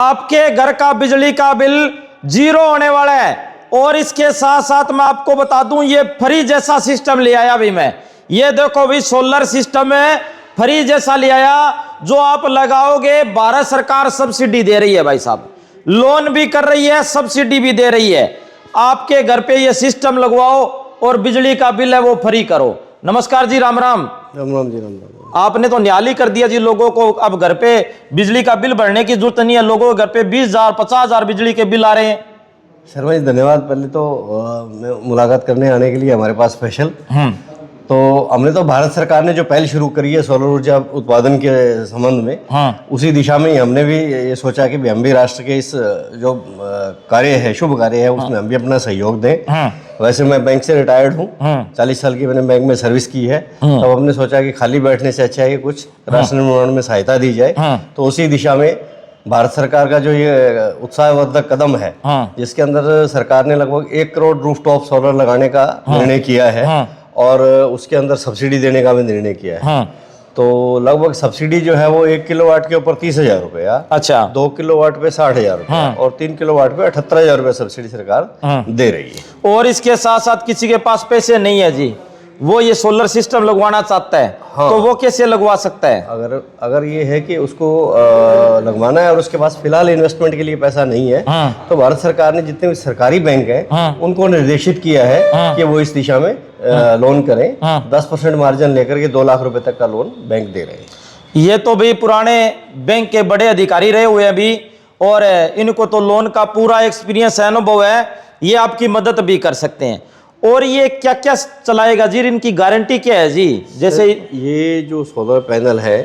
आपके घर का बिजली का बिल जीरो होने वाला है। और इसके साथ साथ मैं आपको बता दूं, ये फ्री जैसा सिस्टम ले आया भी मैं। ये देखो भी सोलर सिस्टम है, फ्री जैसा ले आया, जो आप लगाओगे भारत सरकार सब्सिडी दे रही है भाई साहब, लोन भी कर रही है, सब्सिडी भी दे रही है। आपके घर पे ये सिस्टम लगवाओ और बिजली का बिल है वो फ्री करो। नमस्कार जी, राम राम। राम राम जी, राम राम। आपने तो न्याली कर दिया जी लोगों को, अब घर पे बिजली का बिल भरने की जरूरत नहीं है। लोगों के घर पे 20,000 50,000 बिजली के बिल आ रहे हैं। शर्मा जी धन्यवाद पहले तो मुलाकात करने आने के लिए हमारे पास स्पेशल। तो हमने तो भारत सरकार ने जो पहल शुरू करी है सौर ऊर्जा उत्पादन के संबंध में, उसी दिशा में ही हमने भी ये सोचा कि हम भी राष्ट्र के इस जो कार्य है, शुभ कार्य है, उसमें हम भी अपना सहयोग दें। वैसे मैं बैंक से रिटायर्ड हूँ, 40 साल की मैंने बैंक में सर्विस की है। तब हमने सोचा कि खाली बैठने से अच्छा है कि कुछ राष्ट्र निर्माण में सहायता दी जाए। तो उसी दिशा में भारत सरकार का जो ये उत्साहवर्धक कदम है, जिसके अंदर सरकार ने लगभग 1 करोड़ रूफटॉप सोलर लगाने का निर्णय किया है और उसके अंदर सब्सिडी देने का भी निर्णय किया है। तो लगभग सब्सिडी जो है वो 1 किलोवाट के ऊपर 30,000 रुपया, अच्छा 2 किलोवाट पे 60,000 रुपया और 3 किलोवाट पे 78,000 रुपया सब्सिडी सरकार दे रही है। और इसके साथ साथ किसी के पास पैसे नहीं है जी, वो ये सोलर सिस्टम लगवाना चाहता है, तो वो कैसे लगवा सकता है? अगर ये है कि उसको लगवाना है और उसके पास फिलहाल इन्वेस्टमेंट के लिए पैसा नहीं है, तो भारत सरकार ने जितने भी सरकारी बैंक हैं उनको निर्देशित किया है कि वो इस दिशा में लोन करें। 10% मार्जिन लेकर के 2 लाख रुपए तक का लोन बैंक दे रहे हैं। ये तो भी पुराने बैंक के बड़े अधिकारी रहे हुए अभी, और इनको तो लोन का पूरा एक्सपीरियंस है, अनुभव है, ये आपकी मदद भी कर सकते हैं। और ये क्या क्या चलाएगा जी, इनकी गारंटी क्या है जी? जैसे ये जो सोलर पैनल है,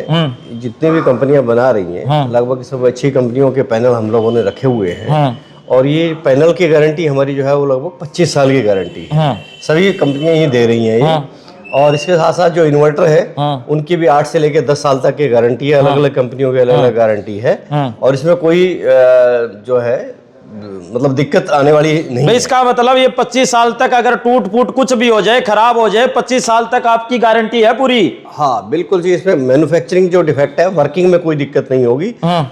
जितनी भी कंपनियां बना रही हैं, लगभग सब अच्छी कंपनियों के पैनल हम लोगों ने रखे हुए हैं। और ये पैनल की गारंटी हमारी जो है वो लगभग 25 साल की गारंटी है। सभी कंपनियां ही दे रही हैं ये। और इसके साथ साथ जो इन्वर्टर है उनकी भी 8 से लेकर 10 साल तक की गारंटी है। अलग अलग कंपनियों की अलग अलग गारंटी है और इसमें कोई जो है मतलब दिक्कत आने वाली नहीं है। इसका मतलब ये 25 साल तक अगर टूट फूट कुछ भी हो जाए, खराब हो जाए, 25 साल तक आपकी गारंटी है पूरी। हाँ बिल्कुल जी, इसमें मैन्युफैक्चरिंग जो डिफेक्ट है, वर्किंग में कोई दिक्कत नहीं होगी।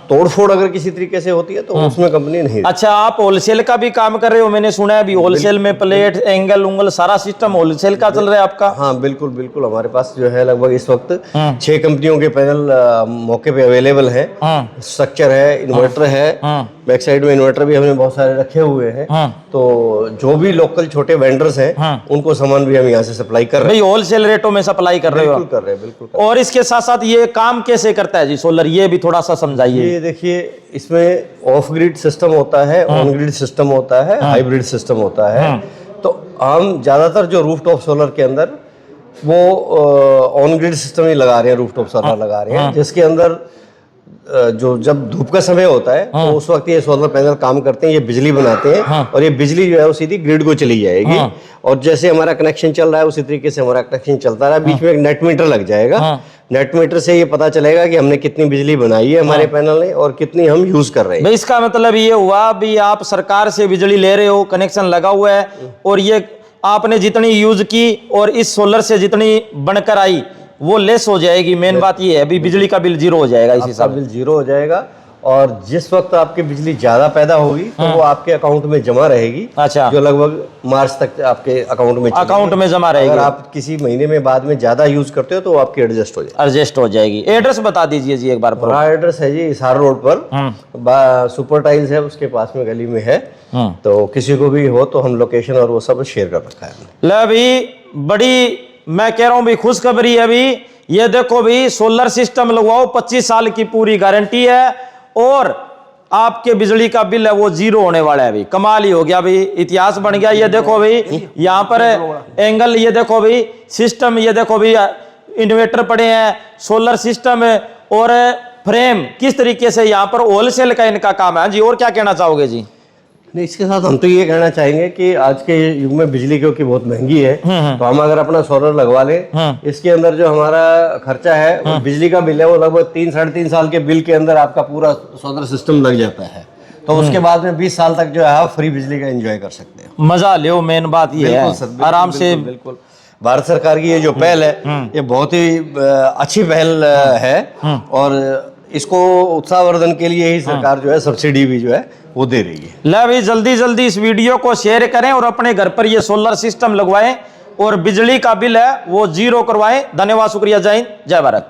तोड़फोड़ अगर किसी तरीके से होती है तो उसमें कंपनी नहीं। अच्छा, आप होलसेल का भी काम कर रहे हो, मैंने सुना है अभी होलसेल में प्लेट एंगल उंगल सारा सिस्टम होलसेल का चल रहा है आपका? हाँ बिल्कुल बिल्कुल, हमारे पास जो है लगभग इस वक्त 6 कंपनियों के पैनल मौके पे अवेलेबल है। स्ट्रक्चर है, इन्वर्टर है, बैक साइड में इन्वर्टर भी हमने बहुत सारे रखे हुए हैं। तो जो भी लोकल छोटे वेंडर्स हैं उनको सामान भी हम यहाँ से सप्लाई कर रहे हैं। होलसेल रेटों में सप्लाई कर रहे हो? बिल्कुल कर रहे हैं, बिल्कुल। और इसके साथ साथ ये काम कैसे करता है जी सोलर, ये भी थोड़ा सा समझाइए। ये देखिए, इसमें ऑफ ग्रिड सिस्टम होता है, ऑन ग्रिड सिस्टम होता है, हाइब्रिड सिस्टम होता है। तो हम ज्यादातर जो रूफटॉप सोलर के अंदर वो ऑन ग्रिड सिस्टम ही लगा रहे हैं, रूफटॉप सोलर लगा रहे हैं, जिसके अंदर जो जब धूप का समय होता है तो उस वक्त ये सोलर पैनल काम करते हैं, ये बिजली बनाते हैं और ये बिजली जो है वो सीधी ग्रिड को चली जाएगी। और जैसे हमारा कनेक्शन चल रहा है उसी तरीके से हमारा कनेक्शन चलता रहा। बीच में एक नेट मीटर लग जाएगा। नेट मीटर से ये पता चलेगा कि हमने कितनी बिजली बनाई है हमारे पैनल ने और कितनी हम यूज कर रहे हैं। भाई इसका मतलब ये हुआ भी आप सरकार से बिजली ले रहे हो, कनेक्शन लगा हुआ है, और ये आपने जितनी यूज की और इस सोलर से जितनी बनकर आई वो लेस हो जाएगी। मेन बात ये है, अभी बिजली का बिल जीरो हो जाएगा, इसी हिसाब बिल जीरो हो जाएगा। और जिस वक्त आपकी बिजली ज्यादा पैदा होगी तो वो आपके अकाउंट में जमा रहेगी। अच्छा, जो लगभग मार्च तक आपके अकाउंट में जमा रहेगी। अगर आप किसी महीने में बाद में ज्यादा यूज करते हो तो आपकी एडजस्ट हो जाएगी। एड्रेस बता दीजिए जी एक बार। हमारा एड्रेस है जी हिसार रोड पर, सुपर टाइल्स है उसके पास में गली में है। तो किसी को भी हो तो हम लोकेशन और वो सब शेयर कर रखा है। ले अभी बड़ी मैं कह रहा हूं भी खुशखबरी है। अभी ये देखो भी सोलर सिस्टम लगवाओ, 25 साल की पूरी गारंटी है और आपके बिजली का बिल है वो जीरो होने वाला है। अभी कमाल ही हो गया, भाई इतिहास बन गया। ये देखो भाई यहाँ पर एंगल, ये देखो भाई सिस्टम, ये देखो भाई इन्वर्टर पड़े हैं, सोलर सिस्टम और फ्रेम, किस तरीके से यहाँ पर होलसेल का इनका काम है जी। और क्या कहना चाहोगे जी? नहीं, इसके साथ हम तो ये कहना चाहेंगे कि आज के युग में बिजली क्योंकि बहुत महंगी है, तो हम अगर अपना सोलर लगवा लें, इसके अंदर जो हमारा खर्चा है बिजली का बिल है वो लगभग 3-3.5 साल के बिल के अंदर आपका पूरा सोलर सिस्टम लग जाता है। तो उसके बाद में 20 साल तक जो है आप फ्री बिजली का एंजॉय कर सकते हैं। मजा ले, मेन बात ये है आराम से। बिल्कुल, भारत सरकार की ये जो पहल है ये बहुत ही अच्छी पहल है और इसको उत्साहवर्धन के लिए ही सरकार जो है सब्सिडी भी जो है वो दे रही है। ले भाई जल्दी जल्दी इस वीडियो को शेयर करें और अपने घर पर ये सोलर सिस्टम लगवाएं और बिजली का बिल है वो 0 करवाएं। धन्यवाद, शुक्रिया, जय हिंद, जय भारत।